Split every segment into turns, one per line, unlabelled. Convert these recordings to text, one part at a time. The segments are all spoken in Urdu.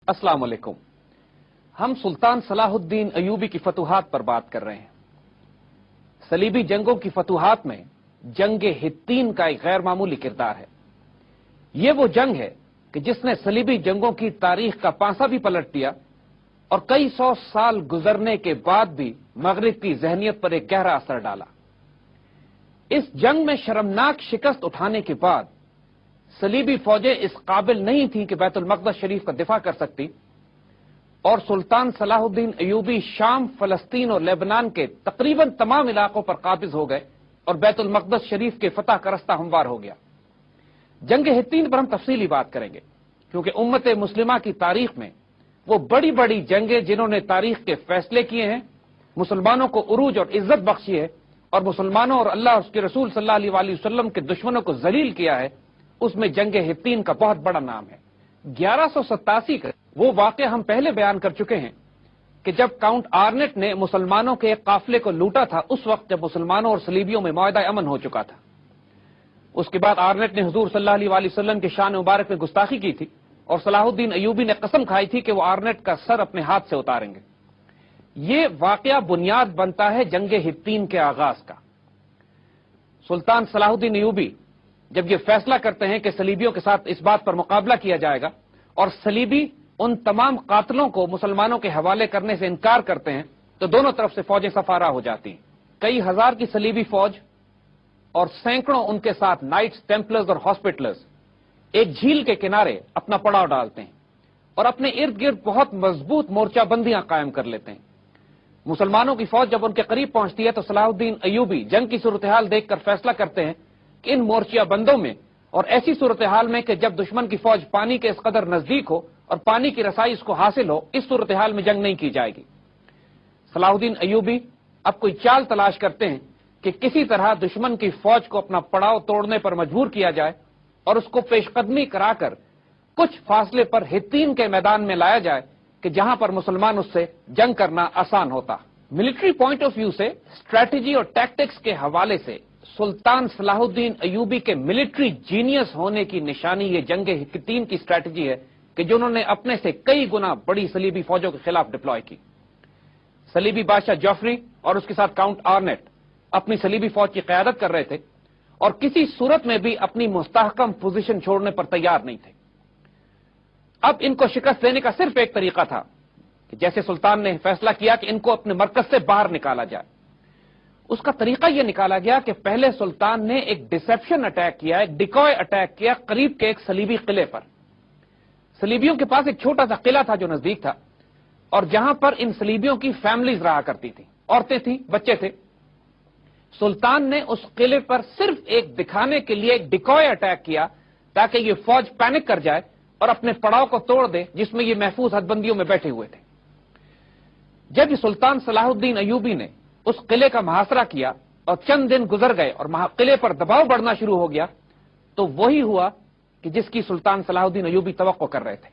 السلام علیکم۔ ہم سلطان صلاح الدین ایوبی کی فتوحات پر بات کر رہے ہیں۔ صلیبی جنگوں کی فتوحات میں جنگ حطین کا ایک غیر معمولی کردار ہے۔ یہ وہ جنگ ہے کہ جس نے صلیبی جنگوں کی تاریخ کا پانسا بھی پلٹ دیا اور کئی سو سال گزرنے کے بعد بھی مغرب کی ذہنیت پر ایک گہرا اثر ڈالا۔ اس جنگ میں شرمناک شکست اٹھانے کے بعد صلیبی فوجیں اس قابل نہیں تھیں کہ بیت المقدس شریف کا دفاع کر سکتی، اور سلطان صلاح الدین ایوبی شام، فلسطین اور لیبنان کے تقریباً تمام علاقوں پر قابض ہو گئے اور بیت المقدس شریف کے فتح کا رستہ ہموار ہو گیا۔ جنگ حطین پر ہم تفصیلی بات کریں گے، کیونکہ امت مسلمہ کی تاریخ میں وہ بڑی بڑی جنگیں جنہوں نے تاریخ کے فیصلے کیے ہیں، مسلمانوں کو عروج اور عزت بخشی ہے، اور مسلمانوں اور اللہ اور اس کے رسول صلی اللہ علیہ وسلم کے دشمنوں کو ذلیل کیا ہے، اس میں جنگ حطین کا بہت بڑا نام ہے۔ 1187 کا وہ واقعہ ہم پہلے بیان کر چکے ہیں کہ جب کاؤنٹ آرنٹ نے مسلمانوں کے ایک قافلے کو لوٹا تھا، اس وقت جب مسلمانوں اور صلیبیوں میں معاہدہ امن ہو چکا تھا۔ اس کے بعد آرنٹ نے حضور صلی اللہ علیہ وسلم کے شان مبارک میں گستاخی کی تھی، اور صلاح الدین ایوبی نے قسم کھائی تھی کہ وہ آرنٹ کا سر اپنے ہاتھ سے اتاریں گے۔ یہ واقعہ بنیاد بنتا ہے جنگ حطین کے آغاز کا۔ سلطان صلاح الدین ایوبی جب یہ فیصلہ کرتے ہیں کہ صلیبیوں کے ساتھ اس بات پر مقابلہ کیا جائے گا اور صلیبی ان تمام قاتلوں کو مسلمانوں کے حوالے کرنے سے انکار کرتے ہیں، تو دونوں طرف سے فوجیں سفارہ ہو جاتی ہیں۔ کئی ہزار کی صلیبی فوج اور سینکڑوں ان کے ساتھ نائٹس، ٹیمپلرز اور ہاسپٹلرز ایک جھیل کے کنارے اپنا پڑاؤ ڈالتے ہیں اور اپنے ارد گرد بہت مضبوط مورچہ بندیاں قائم کر لیتے ہیں۔ مسلمانوں کی فوج جب ان کے قریب پہنچتی ہے تو صلاح الدین ایوبی جنگ کی صورتحال دیکھ کر فیصلہ کرتے ہیں کہ ان مورچہ بندوں میں اور ایسی صورتحال میں کہ جب دشمن کی فوج پانی کے اس قدر نزدیک ہو اور پانی کی رسائی اس کو حاصل ہو، اس صورتحال میں جنگ نہیں کی جائے گی۔ صلاح الدین ایوبی اب کوئی چال تلاش کرتے ہیں کہ کسی طرح دشمن کی فوج کو اپنا پڑاؤ توڑنے پر مجبور کیا جائے اور اس کو پیش قدمی کرا کر کچھ فاصلے پر حطین کے میدان میں لایا جائے کہ جہاں پر مسلمان اس سے جنگ کرنا آسان ہوتا۔ ملٹری پوائنٹ آف ویو سے، اسٹریٹجی اور ٹیکٹکس کے حوالے سے سلطان صلاح الدین ایوبی کے ملٹری جینیس ہونے کی نشانی یہ جنگ حطین کی اسٹریٹجی ہے کہ جنہوں نے اپنے سے کئی گنا بڑی صلیبی فوجوں کے خلاف ڈپلوائے کی۔ صلیبی بادشاہ جوفری اور اس کے ساتھ کاؤنٹ آرنٹ اپنی صلیبی فوج کی قیادت کر رہے تھے اور کسی صورت میں بھی اپنی مستحکم پوزیشن چھوڑنے پر تیار نہیں تھے۔ اب ان کو شکست دینے کا صرف ایک طریقہ تھا کہ جیسے سلطان نے فیصلہ کیا کہ ان کو اپنے مرکز سے باہر نکالا جائے۔ اس کا طریقہ یہ نکالا گیا کہ پہلے سلطان نے ایک ڈسیپشن اٹیک کیا، ایک ڈیکوئے اٹیک کیا قریب کے ایک صلیبی قلعے پر۔ صلیبیوں کے پاس ایک چھوٹا سا قلعہ تھا جو نزدیک تھا، اور جہاں پر ان صلیبیوں کی فیملیز رہا کرتی تھیں، عورتیں تھیں، بچے تھے۔ سلطان نے اس قلعے پر صرف ایک دکھانے کے لیے ایک ڈیکوئے اٹیک کیا تاکہ یہ فوج پینک کر جائے اور اپنے پڑاؤ کو توڑ دے جس میں یہ محفوظ حد بندیوں میں بیٹھے ہوئے تھے۔ جب یہ سلطان صلاح الدین ایوبی نے اس قلعے کا محاصرہ کیا اور چند دن گزر گئے اور قلعے پر دباؤ بڑھنا شروع ہو گیا، تو وہی ہوا کہ جس کی سلطان صلاح الدین ایوبی توقع کر رہے تھے۔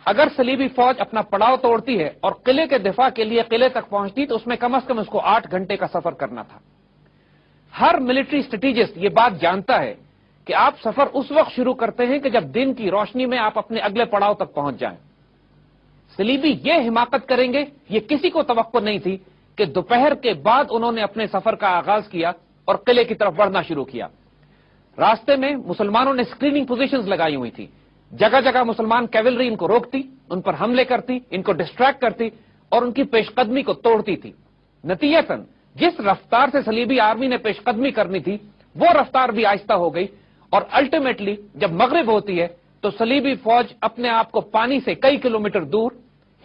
اگر صلیبی فوج اپنا پڑاؤ توڑتی ہے اور قلعے کے دفاع کے لیے قلعے تک پہنچتی تو اس میں کم از کم اس کو 8 گھنٹے کا سفر کرنا تھا۔ ہر ملٹری اسٹریٹجسٹ یہ بات جانتا ہے کہ آپ سفر اس وقت شروع کرتے ہیں کہ جب دن کی روشنی میں آپ اپنے اگلے پڑاؤ تک پہنچ جائیں۔ صلیبی یہ حماقت کریں گے، یہ کسی کو توقع نہیں تھی کہ دوپہر کے بعد انہوں نے اپنے سفر کا آغاز کیا اور قلعے کی طرف بڑھنا شروع کیا۔ راستے میں مسلمانوں نے اسکریننگ پوزیشنز لگائی ہوئی تھی، جگہ جگہ مسلمان کیولری ان کو روکتی، ان پر حملے کرتی، ان کو ڈسٹریکٹ کرتی اور ان کی پیش قدمی کو توڑتی تھی۔ نتیجتاً جس رفتار سے صلیبی آرمی نے پیش قدمی کرنی تھی وہ رفتار بھی آہستہ ہو گئی، اور الٹیمیٹلی جب مغرب ہوتی ہے تو صلیبی فوج اپنے آپ کو پانی سے کئی کلومیٹر دور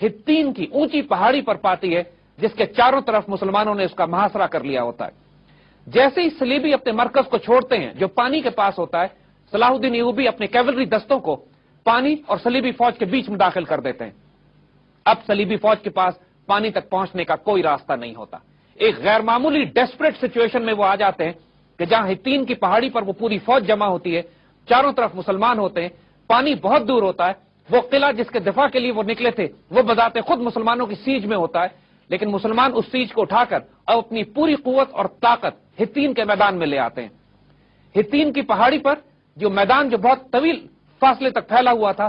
حطین کی اونچی پہاڑی پر پاتی ہے جس کے چاروں طرف مسلمانوں نے اس کا محاصرہ کر لیا ہوتا ہے۔ جیسے ہی صلیبی اپنے مرکز کو چھوڑتے ہیں جو پانی کے پاس ہوتا ہے، صلاح الدین ایوبی اپنے کیولری دستوں کو پانی اور صلیبی فوج کے بیچ میں داخل کر دیتے ہیں۔ اب صلیبی فوج کے پاس پانی تک پہنچنے کا کوئی راستہ نہیں ہوتا۔ ایک غیر معمولی ڈیسپریٹ سچویشن میں وہ آ جاتے ہیں کہ جہاں حطین کی پہاڑی پر وہ پوری فوج جمع ہوتی ہے، چاروں طرف مسلمان ہوتے ہیں، پانی بہت دور ہوتا ہے، وہ قلعہ جس کے دفاع کے لیے وہ نکلے تھے وہ بذات خود مسلمانوں کی سیج میں ہوتا ہے، لیکن مسلمان اس سیج کو اٹھا کر اب اپنی پوری قوت اور طاقت حطین کے میدان میں لے آتے ہیں۔ حطین کی پہاڑی پر جو میدان جو بہت طویل فاصلے تک پھیلا ہوا تھا،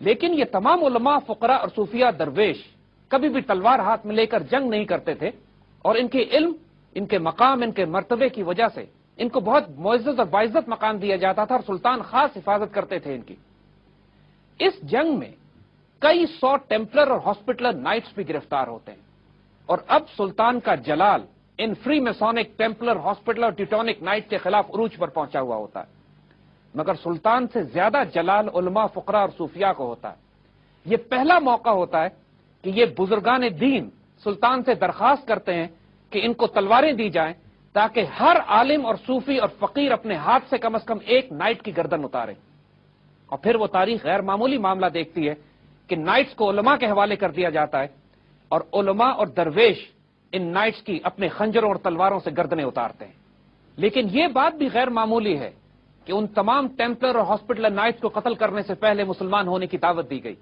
لیکن یہ تمام علماء، فقراء اور صوفیاء درویش کبھی بھی تلوار ہاتھ میں لے کر جنگ نہیں کرتے تھے، اور ان کے علم، ان کے مقام، ان کے مرتبے کی وجہ سے ان کو بہت معزز اور باعزت مقام دیا جاتا تھا، اور سلطان خاص حفاظت کرتے تھے ان کی۔ اس جنگ میں کئی 100 ٹیمپلر اور ہاسپٹلر نائٹس بھی گرفتار ہوتے ہیں، اور اب سلطان کا جلال ان فری میسونک، ٹیمپلر، ہاسپٹلر اور ٹیوٹونک نائٹ کے خلاف عروج پر پہنچا ہوا ہوتا ہے، مگر سلطان سے زیادہ جلال علماء، فقراء اور صوفیاء کو ہوتا ہے۔ یہ پہلا موقع ہوتا ہے کہ یہ بزرگان دین سلطان سے درخواست کرتے ہیں کہ ان کو تلواریں دی جائیں تاکہ ہر عالم اور صوفی اور فقیر اپنے ہاتھ سے کم ایک نائٹ کی گردن اتارے۔ اور پھر وہ تاریخ غیر معمولی معاملہ دیکھتی ہے کہ نائٹس کو علماء کے حوالے کر دیا جاتا ہے، اور علماء اور درویش ان نائٹس کی اپنے خنجروں اور تلواروں سے گردنیں اتارتے ہیں۔ لیکن یہ بات بھی غیر معمولی ہے کہ ان تمام ٹیمپلر اور ہاسپٹلر نائٹس کو قتل کرنے سے پہلے مسلمان ہونے کی دعوت دی گئی،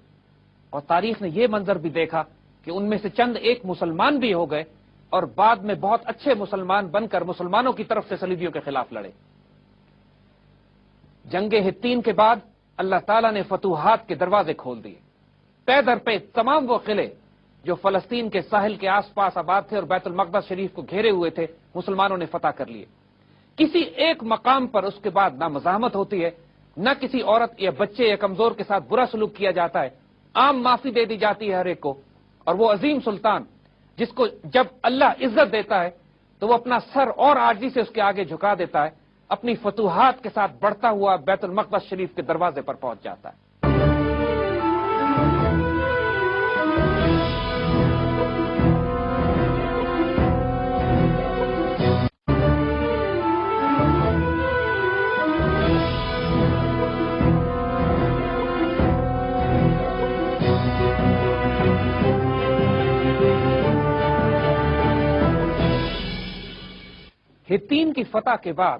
اور تاریخ نے یہ منظر بھی دیکھا کہ ان میں سے چند ایک مسلمان بھی ہو گئے، اور بعد میں بہت اچھے مسلمان بن کر مسلمانوں کی طرف سے صلیبیوں کے خلاف لڑے۔ جنگ حطین کے بعد اللہ تعالیٰ نے فتوحات کے دروازے کھول دیے۔ پے در پہ تمام وہ قلعے جو فلسطین کے ساحل کے آس پاس آباد تھے اور بیت المقدس شریف کو گھیرے ہوئے تھے، مسلمانوں نے فتح کر لیے۔ کسی ایک مقام پر اس کے بعد نہ مزاحمت ہوتی ہے، نہ کسی عورت یا بچے یا کمزور کے ساتھ برا سلوک کیا جاتا ہے، عام معافی دے دی جاتی ہے ہر ایک کو، اور وہ عظیم سلطان جس کو جب اللہ عزت دیتا ہے تو وہ اپنا سر اور عاجزی سے اس کے آگے جھکا دیتا ہے، اپنی فتوحات کے ساتھ بڑھتا ہوا بیت المقدس شریف کے دروازے پر پہنچ جاتا ہے۔ حطین کی فتح کے بعد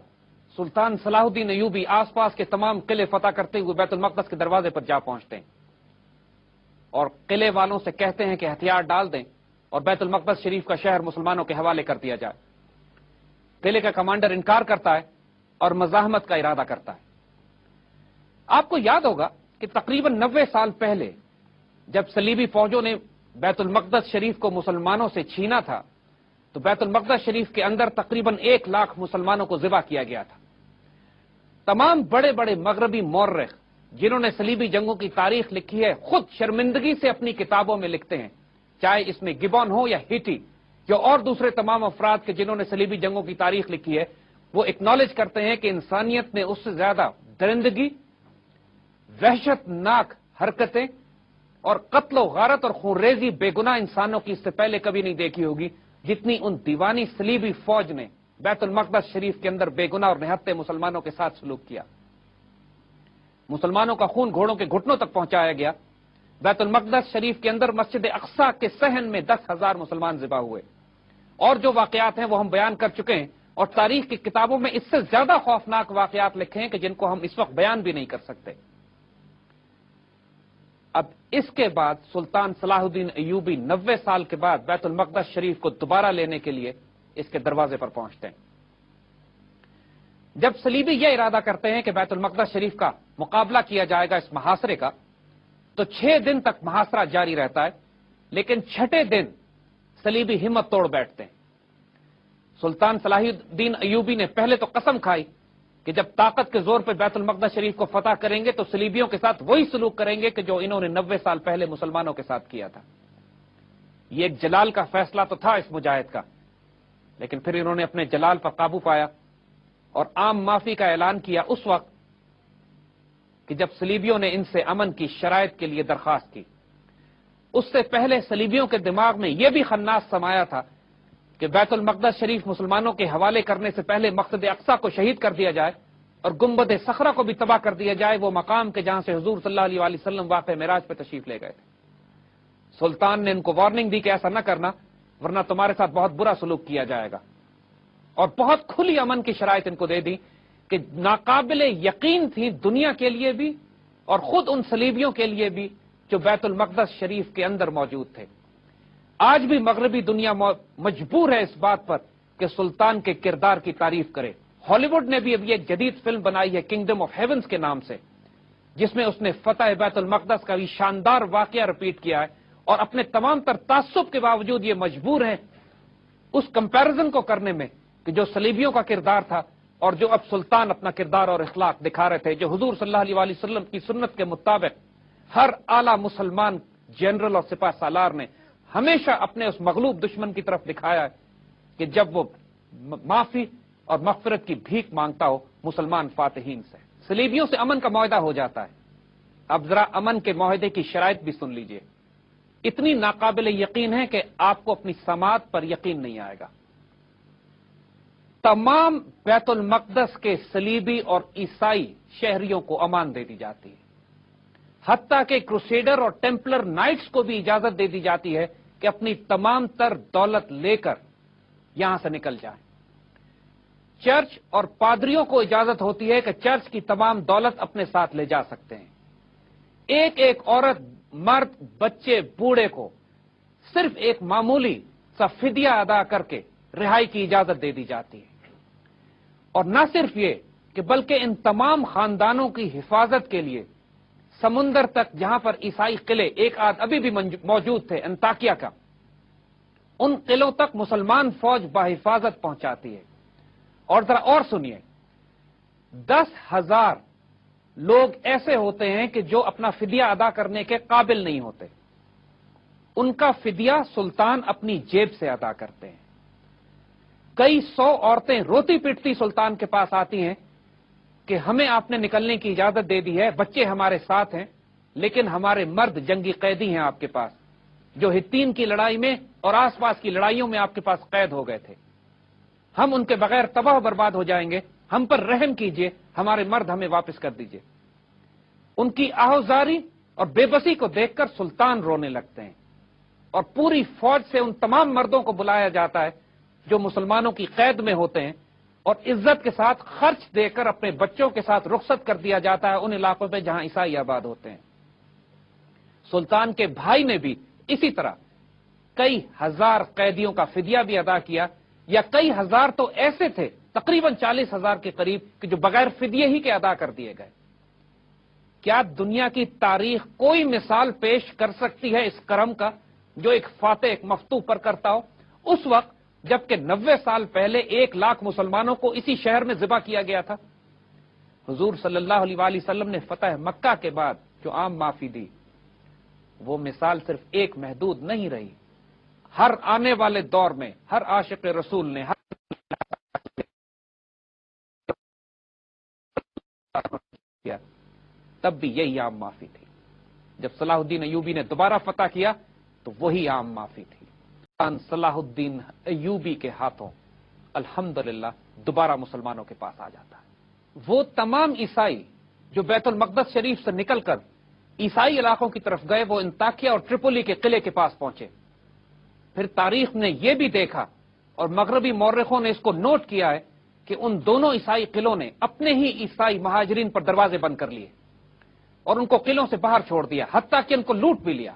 سلطان صلاح الدین ایوبی آس پاس کے تمام قلعے فتح کرتے ہوئے بیت المقدس کے دروازے پر جا پہنچتے ہیں، اور قلعے والوں سے کہتے ہیں کہ ہتھیار ڈال دیں اور بیت المقدس شریف کا شہر مسلمانوں کے حوالے کر دیا جائے۔ قلعے کا کمانڈر انکار کرتا ہے اور مزاحمت کا ارادہ کرتا ہے۔ آپ کو یاد ہوگا کہ تقریباً 90 سال پہلے جب صلیبی فوجوں نے بیت المقدس شریف کو مسلمانوں سے چھینا تھا تو بیت المقدس شریف کے اندر تقریباً 1 لاکھ مسلمانوں کو ذبح کیا گیا تھا۔ تمام بڑے بڑے مغربی مورخ جنہوں نے صلیبی جنگوں کی تاریخ لکھی ہے خود شرمندگی سے اپنی کتابوں میں لکھتے ہیں، چاہے اس میں گبون ہو یا ہیٹی یا اور دوسرے تمام افراد کے جنہوں نے صلیبی جنگوں کی تاریخ لکھی ہے، وہ اکنالج کرتے ہیں کہ انسانیت نے اس سے زیادہ درندگی، وحشت ناک حرکتیں اور قتل و غارت اور خونریزی بے گناہ انسانوں کی اس سے پہلے کبھی نہیں دیکھی ہوگی جتنی ان دیوانی صلیبی فوج نے بیت المقدس شریف کے اندر بے گناہ اور نہتے مسلمانوں کے ساتھ سلوک کیا۔ مسلمانوں کا خون گھوڑوں کے گھٹنوں تک پہنچایا گیا۔ بیت المقدس شریف کے اندر مسجد اقصی کے صحن میں 10,000 مسلمان ذبح ہوئے، اور جو واقعات ہیں وہ ہم بیان کر چکے ہیں، اور تاریخ کی کتابوں میں اس سے زیادہ خوفناک واقعات لکھے ہیں کہ جن کو ہم اس وقت بیان بھی نہیں کر سکتے۔ اب اس کے بعد سلطان صلاح الدین ایوبی 90 سال کے بعد بیت المقدس شریف کو دوبارہ لینے کے لیے اس کے دروازے پر پہنچتے ہیں۔ جب صلیبی یہ ارادہ کرتے ہیں کہ بیت المقدس شریف کا مقابلہ کیا جائے گا اس محاصرے کا، تو 6 دن تک محاصرہ جاری رہتا ہے، لیکن 6 دن صلیبی ہمت توڑ بیٹھتے ہیں۔ سلطان صلاح الدین ایوبی نے پہلے تو قسم کھائی کہ جب طاقت کے زور پہ بیت المقدس شریف کو فتح کریں گے تو صلیبیوں کے ساتھ وہی سلوک کریں گے کہ جو انہوں نے 90 سال پہلے مسلمانوں کے ساتھ کیا تھا۔ یہ ایک جلال کا فیصلہ تو تھا اس مجاہد کا، لیکن پھر انہوں نے اپنے جلال پر قابو پایا اور عام معافی کا اعلان کیا اس وقت کہ جب صلیبیوں نے ان سے امن کی شرائط کے لیے درخواست کی۔ اس سے پہلے صلیبیوں کے دماغ میں یہ بھی خناس سمایا تھا کہ بیت المقدس شریف مسلمانوں کے حوالے کرنے سے پہلے مسجد اقصی کو شہید کر دیا جائے اور گنبد صخرہ کو بھی تباہ کر دیا جائے، وہ مقام کے جہاں سے حضور صلی اللہ علیہ وسلم واقع معراج پہ تشریف لے گئے تھے۔ سلطان نے ان کو وارننگ دی کہ ایسا نہ کرنا ورنہ تمہارے ساتھ بہت برا سلوک کیا جائے گا، اور بہت کھلی امن کی شرائط ان کو دے دی کہ ناقابل یقین تھی دنیا کے لیے بھی اور خود ان صلیبیوں کے لیے بھی جو بیت المقدس شریف کے اندر موجود تھے۔ آج بھی مغربی دنیا مجبور ہے اس بات پر کہ سلطان کے کردار کی تعریف کرے۔ ہالی ووڈ نے بھی ابھی ایک جدید فلم بنائی ہے کنگڈم آف ہیونز کے نام سے، جس میں اس نے فتح بیت المقدس کا بھی شاندار واقعہ رپیٹ کیا ہے، اور اپنے تمام تر تعصب کے باوجود یہ مجبور ہیں اس کمپیرزن کو کرنے میں کہ جو صلیبیوں کا کردار تھا اور جو اب سلطان اپنا کردار اور اخلاق دکھا رہے تھے، جو حضور صلی اللہ علیہ وسلم کی سنت کے مطابق ہر اعلی مسلمان جنرل اور سپاہ سالار نے ہمیشہ اپنے اس مغلوب دشمن کی طرف دکھایا ہے کہ جب وہ معافی اور مغفرت کی بھیک مانگتا ہو مسلمان فاتحین سے۔ صلیبیوں سے امن کا معاہدہ ہو جاتا ہے۔ اب ذرا امن کے معاہدے کی شرائط بھی سن لیجئے، اتنی ناقابل یقین ہے کہ آپ کو اپنی سماعت پر یقین نہیں آئے گا۔ تمام بیت المقدس کے صلیبی اور عیسائی شہریوں کو امان دے دی جاتی ہے، حتیٰ کہ کروسیڈر اور ٹیمپلر نائٹس کو بھی اجازت دے دی جاتی ہے کہ اپنی تمام تر دولت لے کر یہاں سے نکل جائیں۔ چرچ اور پادریوں کو اجازت ہوتی ہے کہ چرچ کی تمام دولت اپنے ساتھ لے جا سکتے ہیں۔ ایک ایک عورت، مرد، بچے، بوڑھے کو صرف ایک معمولی سا فدیہ ادا کر کے رہائی کی اجازت دے دی جاتی ہے۔ اور نہ صرف یہ کہ بلکہ ان تمام خاندانوں کی حفاظت کے لیے سمندر تک جہاں پر عیسائی قلعے ایک آدھ ابھی بھی موجود تھے انطاکیہ کا، ان قلعوں تک مسلمان فوج بحفاظت پہنچاتی ہے۔ اور ذرا اور سنیے، 10,000 لوگ ایسے ہوتے ہیں کہ جو اپنا فدیہ ادا کرنے کے قابل نہیں ہوتے، ان کا فدیہ سلطان اپنی جیب سے ادا کرتے ہیں۔ کئی 100 عورتیں روتی پیٹتی سلطان کے پاس آتی ہیں کہ ہمیں آپ نے نکلنے کی اجازت دے دی ہے، بچے ہمارے ساتھ ہیں، لیکن ہمارے مرد جنگی قیدی ہیں آپ کے پاس، جو ہتین کی لڑائی میں اور آس پاس کی لڑائیوں میں آپ کے پاس قید ہو گئے تھے، ہم ان کے بغیر تباہ و برباد ہو جائیں گے، ہم پر رحم کیجئے، ہمارے مرد ہمیں واپس کر دیجئے۔ ان کی آہوزاری اور بے بسی کو دیکھ کر سلطان رونے لگتے ہیں، اور پوری فوج سے ان تمام مردوں کو بلایا جاتا ہے جو مسلمانوں کی قید میں ہوتے ہیں، اور عزت کے ساتھ خرچ دے کر اپنے بچوں کے ساتھ رخصت کر دیا جاتا ہے ان علاقوں میں جہاں عیسائی آباد ہوتے ہیں۔ سلطان کے بھائی نے بھی اسی طرح کئی ہزار قیدیوں کا فدیہ بھی ادا کیا، یا کئی ہزار تو ایسے تھے، تقریباً 40,000 کے قریب، کہ جو بغیر فدیے ہی کے ادا کر دیے گئے۔ کیا دنیا کی تاریخ کوئی مثال پیش کر سکتی ہے اس کرم کا جو ایک فاتح، ایک مفتوح پر کرتا ہو؟ اس وقت جبکہ 90 سال پہلے 1 لاکھ مسلمانوں کو اسی شہر میں ذبح کیا گیا تھا۔ حضور صلی اللہ علیہ وآلہ وسلم نے فتح مکہ کے بعد جو عام معافی دی، وہ مثال صرف ایک محدود نہیں رہی، ہر آنے والے دور میں ہر عاشق رسول نے تب بھی یہی عام معافی تھی۔ جب صلاح الدین ایوبی نے دوبارہ فتح کیا تو وہی عام معافی تھی۔ صلاح الدین ایوبی کے ہاتھوں الحمدللہ دوبارہ مسلمانوں کے پاس آ جاتا ہے۔ وہ تمام عیسائی جو بیت المقدس شریف سے نکل کر عیسائی علاقوں کی طرف گئے، وہ انطاکیہ اور ٹریپولی کے قلعے کے پاس پہنچے۔ پھر تاریخ نے یہ بھی دیکھا اور مغربی مورخوں نے اس کو نوٹ کیا ہے کہ ان دونوں عیسائی قلعوں نے اپنے ہی عیسائی مہاجرین پر دروازے بند کر لیے اور ان کو قلعوں سے باہر چھوڑ دیا، حتیٰ کہ ان کو لوٹ بھی لیا۔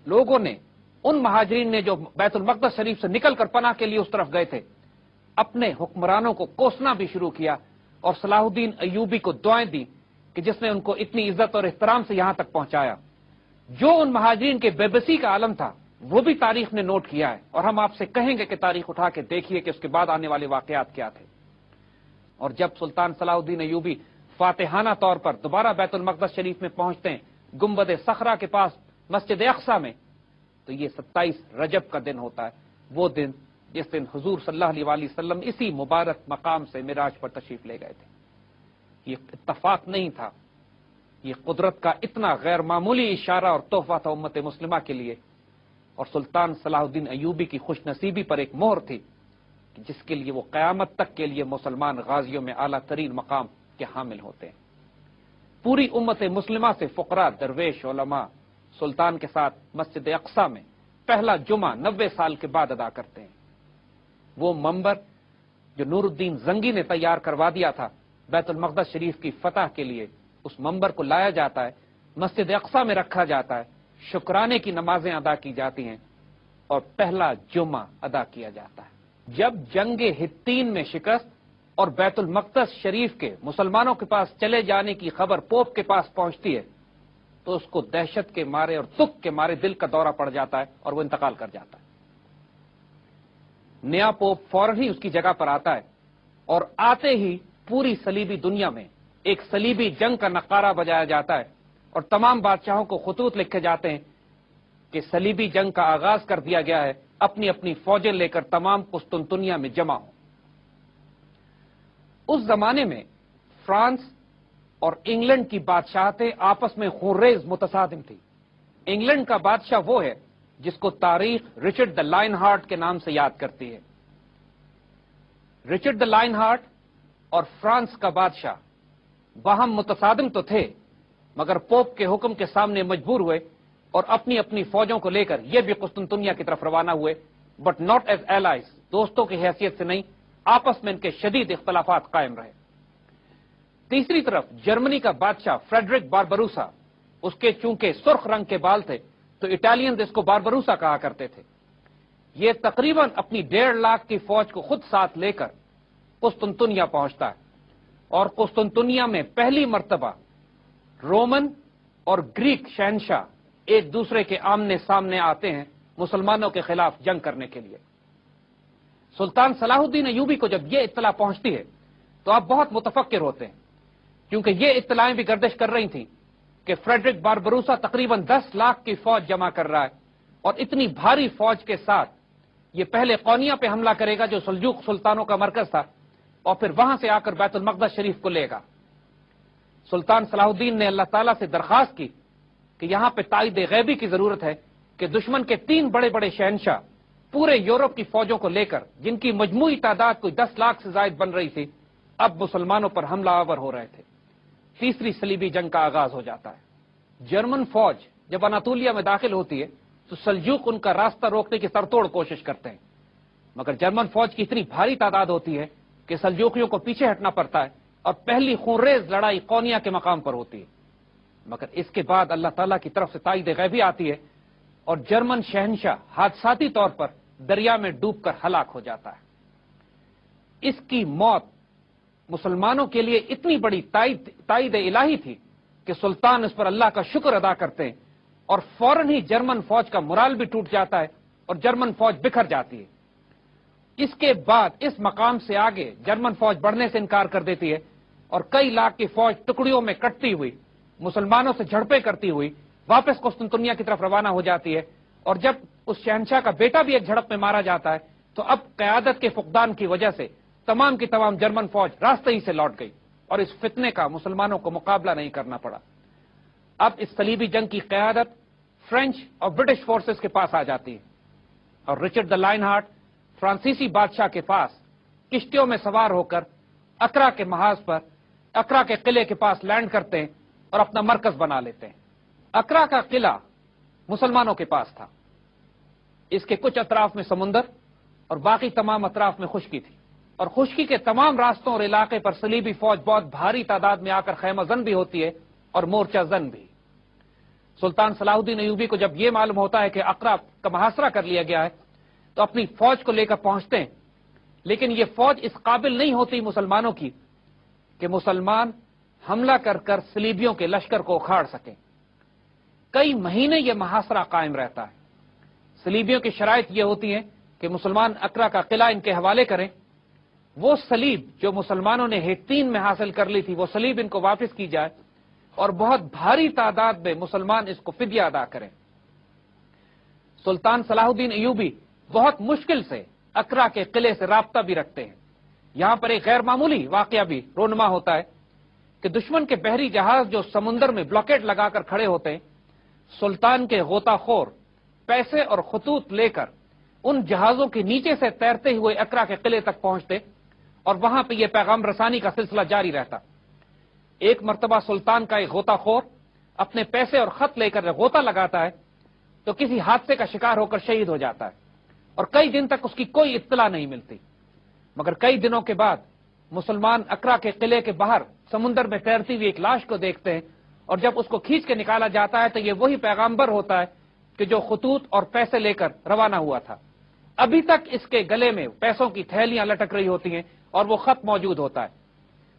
لوگوں نے، ان مہاجرین نے جو بیت المقدس شریف سے نکل کر پناہ کے لیے اس طرف گئے تھے، اپنے حکمرانوں کو کوسنا بھی شروع کیا اور صلاح الدین ایوبی کو دعائیں دی کہ جس نے ان کو اتنی عزت اور احترام سے یہاں تک پہنچایا۔ جو ان مہاجرین کے بے بسی کا عالم تھا وہ بھی تاریخ نے نوٹ کیا ہے، اور ہم آپ سے کہیں گے کہ تاریخ اٹھا کے دیکھیے کہ اس کے بعد آنے والے واقعات کیا تھے۔ اور جب سلطان صلاح الدین ایوبی فاتحانہ طور پر دوبارہ بیت المقدس شریف میں پہنچتے ہیں، گنبد صخرہ کے پاس مسجد اقصی میں، تو یہ 27 رجب کا دن ہوتا ہے، وہ دن جس دن حضور صلی اللہ علیہ وآلہ وسلم اسی مبارک مقام سے معراج پر تشریف لے گئے تھے۔ یہ اتفاق نہیں تھا، یہ قدرت کا اتنا غیر معمولی اشارہ اور تحفہ تھا امت مسلمہ کے لیے، اور سلطان صلاح الدین ایوبی کی خوش نصیبی پر ایک مہر تھی کہ جس کے لیے وہ قیامت تک کے لیے مسلمان غازیوں میں اعلیٰ ترین مقام کے حامل ہوتے ہیں۔ پوری امت مسلمہ سے فقراء، درویش، علماء سلطان کے ساتھ مسجد اقصی میں پہلا جمعہ 90 سال کے بعد ادا کرتے ہیں۔ وہ منبر جو نور الدین زنگی نے تیار کروا دیا تھا بیت المقدس شریف کی فتح کے لیے، اس منبر کو لایا جاتا ہے، مسجد اقصی میں رکھا جاتا ہے، شکرانے کی نمازیں ادا کی جاتی ہیں اور پہلا جمعہ ادا کیا جاتا ہے۔ جب جنگ ہتین میں شکست اور بیت المقدس شریف کے مسلمانوں کے پاس چلے جانے کی خبر پوپ کے پاس پہنچتی ہے تو اس کو دہشت کے مارے اور دکھ کے مارے دل کا دورہ پڑ جاتا ہے اور وہ انتقال کر جاتا ہے۔ نیا پوپ فوراً ہی اس کی جگہ پر آتا ہے اور آتے ہی پوری صلیبی دنیا میں ایک صلیبی جنگ کا نقارہ بجایا جاتا ہے اور تمام بادشاہوں کو خطوط لکھے جاتے ہیں کہ صلیبی جنگ کا آغاز کر دیا گیا ہے، اپنی اپنی فوجیں لے کر تمام قسطنطنیہ میں جمع ہوں۔ اس زمانے میں فرانس اور انگلینڈ کی بادشاہتیں آپس میں خونریز متصادم تھی۔ انگلینڈ کا بادشاہ وہ ہے جس کو تاریخ رچرڈ دا لائن ہارٹ کے نام سے یاد کرتی ہے۔ رچرڈ دا لائن ہارٹ اور فرانس کا بادشاہ باہم متصادم تو تھے، مگر پوپ کے حکم کے سامنے مجبور ہوئے اور اپنی اپنی فوجوں کو لے کر یہ بھی قسطنطنیہ کی طرف روانہ ہوئے، بٹ ناٹ ایز ایلائز، دوستوں کی حیثیت سے نہیں، آپس میں ان کے شدید اختلافات قائم رہے۔ تیسری طرف جرمنی کا بادشاہ فریڈرک باربروسا، اس کے چونکہ سرخ رنگ کے بال تھے تو اٹالینز اس کو باربروسا کہا کرتے تھے۔ یہ تقریباً اپنی 1.5 لاکھ کی فوج کو خود ساتھ لے کر قسطنطنیہ پہنچتا ہے اور قسطنطنیہ میں پہلی مرتبہ رومن اور گریک شہنشاہ ایک دوسرے کے آمنے سامنے آتے ہیں مسلمانوں کے خلاف جنگ کرنے کے لیے۔ سلطان صلاح الدین ایوبی کو جب یہ اطلاع پہنچتی ہے تو آپ بہت متفکر ہوتے ہیں، کیونکہ یہ اطلاعیں بھی گردش کر رہی تھیں کہ فریڈرک باربروسا تقریباً 10 لاکھ کی فوج جمع کر رہا ہے اور اتنی بھاری فوج کے ساتھ یہ پہلے قونیہ پہ حملہ کرے گا جو سلجوق سلطانوں کا مرکز تھا، اور پھر وہاں سے آ کر بیت المقدس شریف کو لے گا۔ سلطان صلاح الدین نے اللہ تعالیٰ سے درخواست کی کہ یہاں پہ تائید غیبی کی ضرورت ہے کہ دشمن کے 3 بڑے بڑے شہنشاہ پورے یورپ کی فوجوں کو لے کر، جن کی مجموعی تعداد کوئی 10 لاکھ سے زائد بن رہی تھی، اب مسلمانوں پر حملہ آور ہو رہے تھے۔ تیسری صلیبی جنگ کا آغاز ہو جاتا ہے۔ جرمن فوج جب اناطولیہ میں داخل ہوتی ہے تو سلجوق ان کا راستہ روکنے کی سرتوڑ کوشش کرتے ہیں، مگر جرمن فوج کی اتنی بھاری تعداد ہوتی ہے کہ سلجوقیوں کو پیچھے ہٹنا پڑتا ہے اور پہلی خونریز لڑائی قونیہ کے مقام پر ہوتی ہے۔ مگر اس کے بعد اللہ تعالیٰ کی طرف سے تائید غیبی آتی ہے اور جرمن شہنشاہ حادثاتی طور پر دریا میں ڈوب کر ہلاک ہو جاتا ہے۔ اس کی موت مسلمانوں کے لیے اتنی بڑی تائید الہی تھی کہ سلطان اس پر اللہ کا شکر ادا کرتے ہیں اور فوراً ہی جرمن فوج کا مرال بھی ٹوٹ جاتا ہے اور جرمن فوج بکھر جاتی ہے۔ اس کے بعد اس مقام سے آگے جرمن فوج بڑھنے سے انکار کر دیتی ہے اور کئی لاکھ کی فوج ٹکڑیوں میں کٹتی ہوئی مسلمانوں سے جھڑپیں کرتی ہوئی واپس قسطنطنیہ کی طرف روانہ ہو جاتی ہے، اور جب اس شہنشاہ کا بیٹا بھی ایک جھڑپ میں مارا جاتا ہے تو اب قیادت کے فقدان کی وجہ سے تمام کی تمام جرمن فوج راستے ہی سے لوٹ گئی اور اس فتنے کا مسلمانوں کو مقابلہ نہیں کرنا پڑا۔ اب اس صلیبی جنگ کی قیادت فرینچ اور برٹش فورسز کے پاس آ جاتی ہے اور رچرڈ دا لائن ہارٹ فرانسیسی بادشاہ کے پاس کشتیوں میں سوار ہو کر اکرا کے محاذ پر اکرا کے قلعے کے پاس لینڈ کرتے ہیں اور اپنا مرکز بنا لیتے ہیں۔ اکرا کا قلعہ مسلمانوں کے پاس تھا، اس کے کچھ اطراف میں سمندر اور باقی تمام اطراف میں خشکی تھی، اور خشکی کے تمام راستوں اور علاقے پر صلیبی فوج بہت بھاری تعداد میں آ کر خیمہ زن بھی ہوتی ہے اور مورچہ زن بھی۔ سلطان صلاح الدین ایوبی کو جب یہ معلوم ہوتا ہے کہ اکرا کا محاصرہ کر لیا گیا ہے تو اپنی فوج کو لے کر پہنچتے ہیں، لیکن یہ فوج اس قابل نہیں ہوتی مسلمانوں کی کہ مسلمان حملہ کر کر صلیبیوں کے لشکر کو اکھاڑ سکیں۔ کئی مہینے یہ محاصرہ قائم رہتا ہے۔ صلیبیوں کی شرائط یہ ہوتی ہیں کہ مسلمان اکرا کا قلعہ ان کے حوالے کریں، وہ صلیب جو مسلمانوں نے ہیتین میں حاصل کر لی تھی وہ صلیب ان کو واپس کی جائے، اور بہت بھاری تعداد میں مسلمان اس کو فدیہ ادا کریں۔ سلطان صلاح الدین ایوبی بہت مشکل سے اکرا کے قلعے سے رابطہ بھی رکھتے ہیں۔ یہاں پر ایک غیر معمولی واقعہ بھی رونما ہوتا ہے کہ دشمن کے بحری جہاز جو سمندر میں بلاکیڈ لگا کر کھڑے ہوتے ہیں، سلطان کے غوطہ خور پیسے اور خطوط لے کر ان جہازوں کے نیچے سے تیرتے ہوئے اکرا کے قلعے تک پہنچتے اور وہاں پہ یہ پیغام رسانی کا سلسلہ جاری رہتا۔ ایک مرتبہ سلطان کا ایک غوطہ خور اپنے پیسے اور خط لے کر غوطہ لگاتا ہے تو کسی حادثے کا شکار ہو کر شہید ہو جاتا ہے، اور کئی دن تک اس کی کوئی اطلاع نہیں ملتی۔ مگر کئی دنوں کے بعد مسلمان اکرا کے قلعے کے باہر سمندر میں تیرتی ہوئی ایک لاش کو دیکھتے ہیں، اور جب اس کو کھینچ کے نکالا جاتا ہے تو یہ وہی پیغامبر ہوتا ہے کہ جو خطوط اور پیسے لے کر روانہ ہوا تھا۔ ابھی تک اس کے گلے میں پیسوں کی تھیلیاں لٹک رہی ہوتی ہیں اور وہ خط موجود ہوتا ہے۔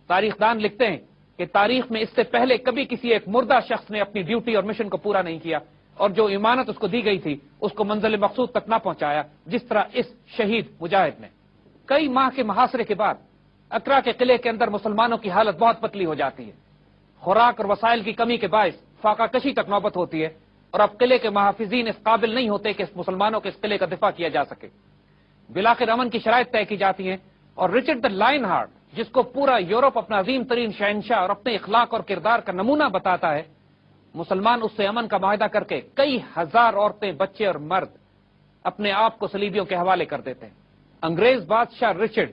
تاریخ دان لکھتے ہیں کہ تاریخ میں اس سے پہلے کبھی کسی ایک مردہ شخص نے اپنی ڈیوٹی اور مشن کو پورا نہیں کیا، اور جو امانت اس کو دی گئی تھی اس کو منزل مقصود تک نہ پہنچایا، جس طرح اس شہید مجاہد نے۔ کئی ماہ کے محاصرے کے بعد اکرا کے قلعے کے اندر مسلمانوں کی حالت بہت پتلی ہو جاتی ہے۔ خوراک اور وسائل کی کمی کے باعث فاقہ کشی تک نوبت ہوتی ہے، اور اب قلعے کے محافظین اس قابل نہیں ہوتے کہ مسلمانوں کے اس قلعے کا دفاع کیا جا سکے۔ بالآخر امن کی شرائط طے کی جاتی ہیں، اور رچرڈ دا لائن ہارٹ، جس کو پورا یورپ اپنا عظیم ترین شہنشاہ اور اپنے اخلاق اور کردار کا نمونہ بتاتا ہے، مسلمان اس سے امن کا معاہدہ کر کے کئی ہزار عورتیں، بچے اور مرد اپنے آپ کو صلیبیوں کے حوالے کر دیتے ہیں۔ انگریز بادشاہ رچرڈ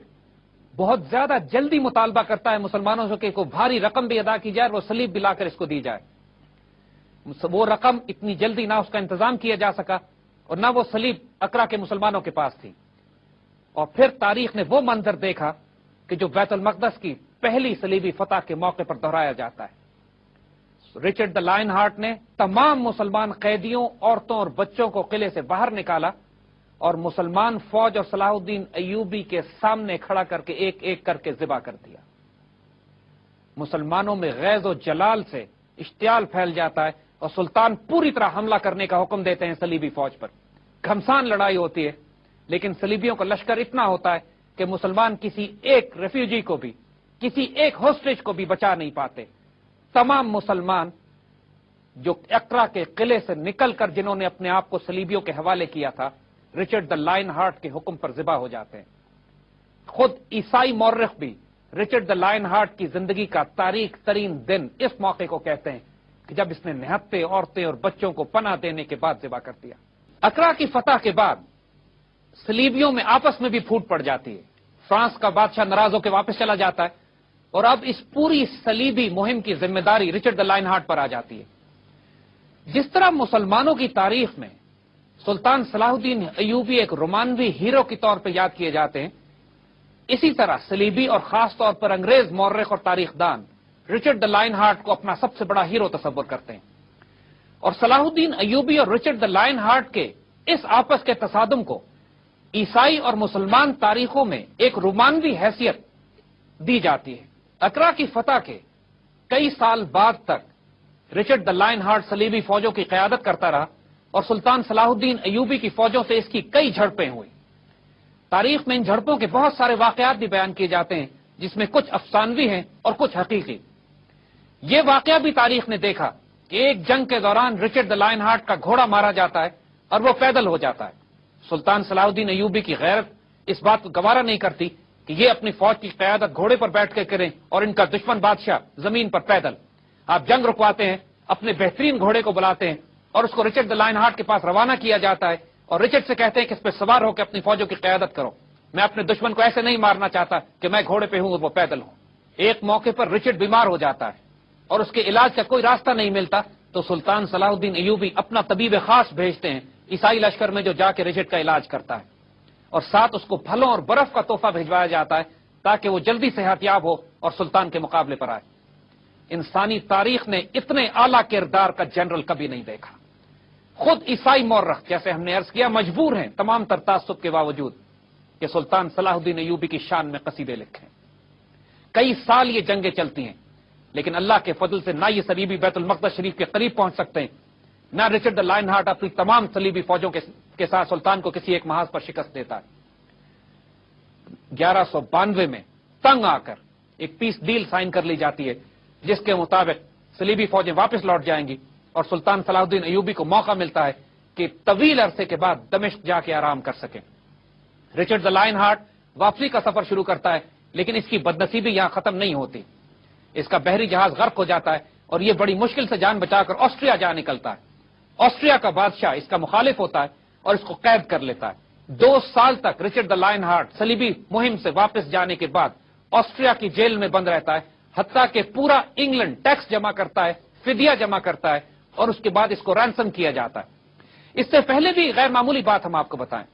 بہت زیادہ جلدی مطالبہ کرتا ہے مسلمانوں سے کہ کوئی بھاری رقم بھی ادا کی جائے اور وہ صلیب بھی لا کر اس کو دی جائے۔ وہ رقم اتنی جلدی نہ اس کا انتظام کیا جا سکا، اور نہ وہ صلیب اکرا کے مسلمانوں کے پاس تھی۔ اور پھر تاریخ نے وہ منظر دیکھا کہ جو بیت المقدس کی پہلی صلیبی فتح کے موقع پر دہرایا جاتا ہے۔ رچرڈ دا لائن ہارٹ نے تمام مسلمان قیدیوں، عورتوں اور بچوں کو قلعے سے باہر نکالا، اور مسلمان فوج اور صلاح الدین ایوبی کے سامنے کھڑا کر کے ایک ایک کر کے ذبح کر دیا۔ مسلمانوں میں غیظ و جلال سے اشتعال پھیل جاتا ہے، اور سلطان پوری طرح حملہ کرنے کا حکم دیتے ہیں صلیبی فوج پر۔ گھمسان لڑائی ہوتی ہے، لیکن صلیبیوں کا لشکر اتنا ہوتا ہے کہ مسلمان کسی ایک ریفیوجی کو بھی، کسی ایک ہوسٹیج کو بھی بچا نہیں پاتے۔ تمام مسلمان جو اکرا کے قلعے سے نکل کر جنہوں نے اپنے آپ کو صلیبیوں کے حوالے کیا تھا، رچرڈ دا لائن ہارٹ کے حکم پر ذبح ہو جاتے ہیں۔ خود عیسائی مورخ بھی رچرڈ دا لائن ہارٹ کی زندگی کا تاریخ ترین دن اس موقع کو کہتے ہیں کہ جب اس نے نہتے عورتیں اور بچوں کو پناہ دینے کے بعد ذبح کر دیا۔ اکرا کی فتح کے بعد صلیبیوں میں آپس میں بھی پھوٹ پڑ جاتی ہے۔ فرانس کا بادشاہ ناراض ہو کے واپس چلا جاتا ہے، اور اب اس پوری صلیبی مہم کی ذمہ داری رچرڈ دا لائن ہارٹ پر آ جاتی ہے۔ جس طرح مسلمانوں کی تاریخ میں سلطان صلاح الدین ایوبی ایک رومانوی ہیرو کے طور پر یاد کیے جاتے ہیں، اسی طرح صلیبی اور خاص طور پر انگریز مورخ اور تاریخ دان رچرڈ دا لائن ہارٹ کو اپنا سب سے بڑا ہیرو تصور کرتے ہیں۔ اور صلاح الدین ایوبی اور رچرڈ دا لائن ہارٹ کے اس آپس کے تصادم کو عیسائی اور مسلمان تاریخوں میں ایک رومانوی حیثیت دی جاتی ہے۔ اکرا کی فتح کے کئی سال بعد تک رچرڈ دا لائن ہارٹ صلیبی فوجوں کی قیادت کرتا رہا، اور سلطان صلاح الدین ایوبی کی فوجوں سے اس کی کئی جھڑپیں ہوئی۔ تاریخ میں ان جھڑپوں کے بہت سارے واقعات بھی بیان کیے جاتے ہیں، جس میں کچھ افسانوی ہیں اور کچھ حقیقی۔ یہ واقعہ بھی تاریخ نے دیکھا کہ ایک جنگ کے دوران رچرڈ دا لائن ہارٹ کا گھوڑا مارا جاتا ہے اور وہ پیدل ہو جاتا ہے۔ سلطان صلاح الدین ایوبی کی غیرت اس بات کو گوارا نہیں کرتی کہ یہ اپنی فوج کی قیادت گھوڑے پر بیٹھ کے کریں اور ان کا دشمن بادشاہ زمین پر پیدل۔ آپ جنگ رکواتے ہیں، اپنے بہترین گھوڑے کو بلاتے ہیں اور اس کو رچرڈ دا لائن ہارٹ کے پاس روانہ کیا جاتا ہے، اور رچرڈ سے کہتے ہیں کہ اس پہ سوار ہو کے اپنی فوجوں کی قیادت کرو، میں اپنے دشمن کو ایسے نہیں مارنا چاہتا کہ میں گھوڑے پہ ہوں اور وہ پیدل ہوں۔ ایک موقع پر رچرڈ بیمار ہو جاتا ہے اور اس کے علاج کا کوئی راستہ نہیں ملتا، تو سلطان صلاح الدین ایوبی اپنا طبیب خاص بھیجتے ہیں عیسائی لشکر میں، جو جا کے رچرڈ کا علاج کرتا ہے، اور ساتھ اس کو پھلوں اور برف کا تحفہ بھیجوایا جاتا ہے تاکہ وہ جلدی صحت یاب ہو اور سلطان کے مقابلے پر آئے۔ انسانی تاریخ نے اتنے اعلیٰ کردار کا جنرل کبھی نہیں دیکھا۔ خود عیسائی مورخ، جیسے ہم نے عرض کیا، مجبور ہیں تمام تر تعصب کے باوجود کہ سلطان صلاح الدین ایوبی کی شان میں قصیدے لکھیں۔ کئی سال یہ جنگیں چلتی ہیں، لیکن اللہ کے فضل سے نہ یہ صلیبی بیت المقدس شریف کے قریب پہنچ سکتے ہیں، نہ رچرڈ دا لائن ہارٹ اپنی تمام صلیبی فوجوں کے ساتھ سلطان کو کسی ایک محاذ پر شکست دیتا ہے۔ 1192 میں تنگ آ کر ایک پیس ڈیل سائن کر لی جاتی ہے، جس کے مطابق صلیبی فوجیں واپس لوٹ جائیں گی، اور سلطان صلاح الدین ایوبی کو موقع ملتا ہے کہ طویل عرصے کے بعد دمشق جا کے آرام کر سکیں۔ رچرڈ دا لائن ہارٹ واپسی کا سفر شروع کرتا ہے، لیکن اس کی بدنصیبی یہاں ختم نہیں ہوتی۔ اس کا بحری جہاز غرق ہو جاتا ہے اور یہ بڑی مشکل سے جان بچا کر آسٹریا جا نکلتا ہے۔ آسٹریا کا بادشاہ اس کا مخالف ہوتا ہے اور اس کو قید کر لیتا ہے۔ 2 سال تک رچرڈ دا لائن ہارٹ صلیبی مہم سے واپس جانے کے بعد آسٹریا کی جیل میں بند رہتا ہے، حتیٰ کہ پورا انگلینڈ ٹیکس جمع کرتا ہے، فدیہ جمع کرتا ہے، اور اس کے بعد اس کو رینسم کیا جاتا ہے۔ اس سے پہلے بھی غیر معمولی بات ہم آپ کو بتائیں،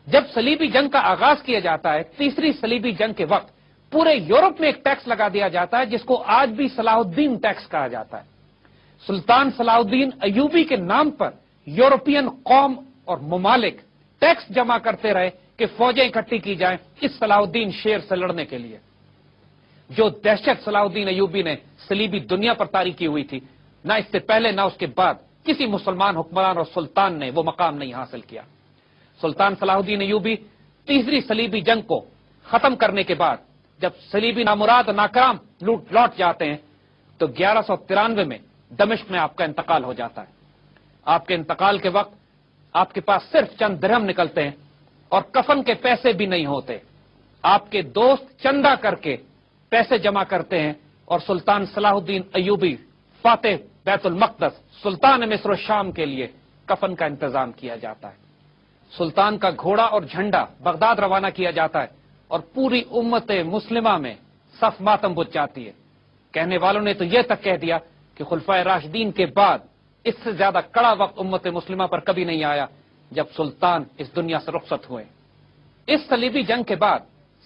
جب صلیبی جنگ کا آغاز کیا جاتا ہے، تیسری صلیبی جنگ کے وقت پورے یورپ میں ایک ٹیکس لگا دیا جاتا ہے جس کو آج بھی صلاح الدین ٹیکس کہا جاتا ہے۔ سلطان صلاح الدین ایوبی کے نام پر یورپین قوم اور ممالک ٹیکس جمع کرتے رہے کہ فوجیں اکٹھی کی جائیں اس صلاح الدین شیر سے لڑنے کے لیے. جو دہشت صلاح الدین ایوبی نے صلیبی دنیا پر طاری کی ہوئی تھی، نہ اس سے پہلے نہ اس کے بعد کسی مسلمان حکمران اور سلطان نے وہ مقام نہیں حاصل کیا. سلطان صلاح الدین ایوبی تیسری صلیبی جنگ کو ختم کرنے کے بعد جب صلیبی نامراد و ناکام لوٹ جاتے ہیں تو 1193 میں دمشق میں آپ کا انتقال ہو جاتا ہے. آپ کے انتقال کے وقت آپ کے پاس صرف چند درہم نکلتے ہیں اور کفن کے پیسے بھی نہیں ہوتے. آپ کے دوست چندہ کر کے پیسے جمع کرتے ہیں اور سلطان صلاح الدین ایوبی فاتح بیت المقدس سلطان مصر و شام کے لیے کفن کا انتظام کیا جاتا ہے. سلطان کا گھوڑا اور جھنڈا بغداد روانہ کیا جاتا ہے اور پوری امت مسلمہ میں صف ماتم بچ جاتی ہے. کہنے والوں نے تو یہ تک کہہ دیا کہ خلفائے راشدین کے بعد اس سے زیادہ کڑا وقت امت مسلمہ پر کبھی نہیں آیا جب سلطان اس دنیا سے رخصت ہوئے. اس صلیبی جنگ کے بعد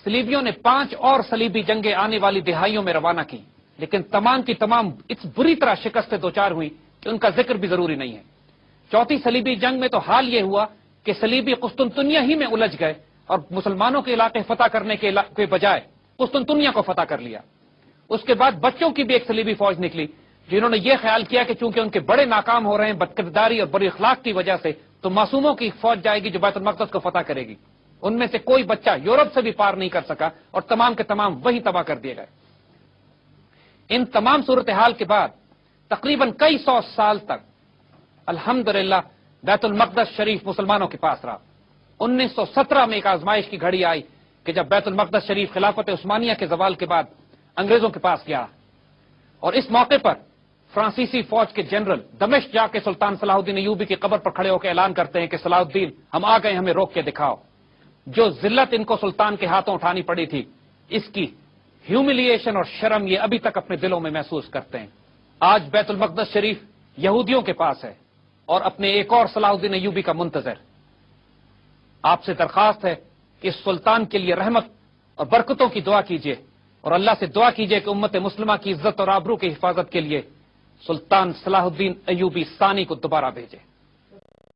صلیبیوں نے 5 اور صلیبی جنگیں آنے والی دہائیوں میں روانہ کی، لیکن تمام کی تمام اس بری طرح شکست سے دوچار ہوئی کہ ان کا ذکر بھی ضروری نہیں ہے. چوتھی صلیبی جنگ میں تو حال یہ ہوا کہ صلیبی قسطنطنیہ ہی میں الجھ گئے اور مسلمانوں کے علاقے فتح کرنے کے بجائے قسطنطنیہ کو فتح کر لیا. اس کے بعد بچوں کی بھی ایک صلیبی فوج نکلی جنہوں نے یہ خیال کیا کہ چونکہ ان کے بڑے ناکام ہو رہے ہیں بدکرداری اور بری اخلاق کی وجہ سے، تو معصوموں کی فوج جائے گی جو بیت المقدس کو فتح کرے گی. ان میں سے کوئی بچہ یورپ سے بھی پار نہیں کر سکا اور تمام کے تمام وہی تباہ کر دیے گئے. ان تمام صورتحال کے بعد تقریباً کئی 100 سال تک الحمدللہ بیت المقدس شریف مسلمانوں کے پاس رہا. 1917 میں ایک آزمائش کی گھڑی آئی کہ جب بیت المقدس شریف خلافت عثمانیہ کے زوال کے بعد انگریزوں کے پاس گیا، اور اس موقع پر فرانسیسی فوج کے جنرل دمشق جا کے سلطان صلاح الدین ایوبی کی قبر پر کھڑے ہو کے اعلان کرتے ہیں کہ صلاح الدین ہم آ گئے، ہمیں روک کے دکھاؤ. جو ذلت ان کو سلطان کے ہاتھوں اٹھانی پڑی تھی، اس کی ہیوملیشن اور شرم یہ ابھی تک اپنے دلوں میں محسوس کرتے ہیں. آج بیت المقدس شریف یہودیوں کے پاس ہے اور اپنے ایک اور صلاح الدین ایوبی کا منتظر. آپ سے درخواست ہے کہ اس سلطان کے لیے رحمت اور برکتوں کی دعا کیجیے اور اللہ سے دعا کیجیے کہ امت مسلمہ کی عزت اور آبرو کی حفاظت کے لیے سلطان صلاح الدین ایوبی ثانی کو دوبارہ بھیجے.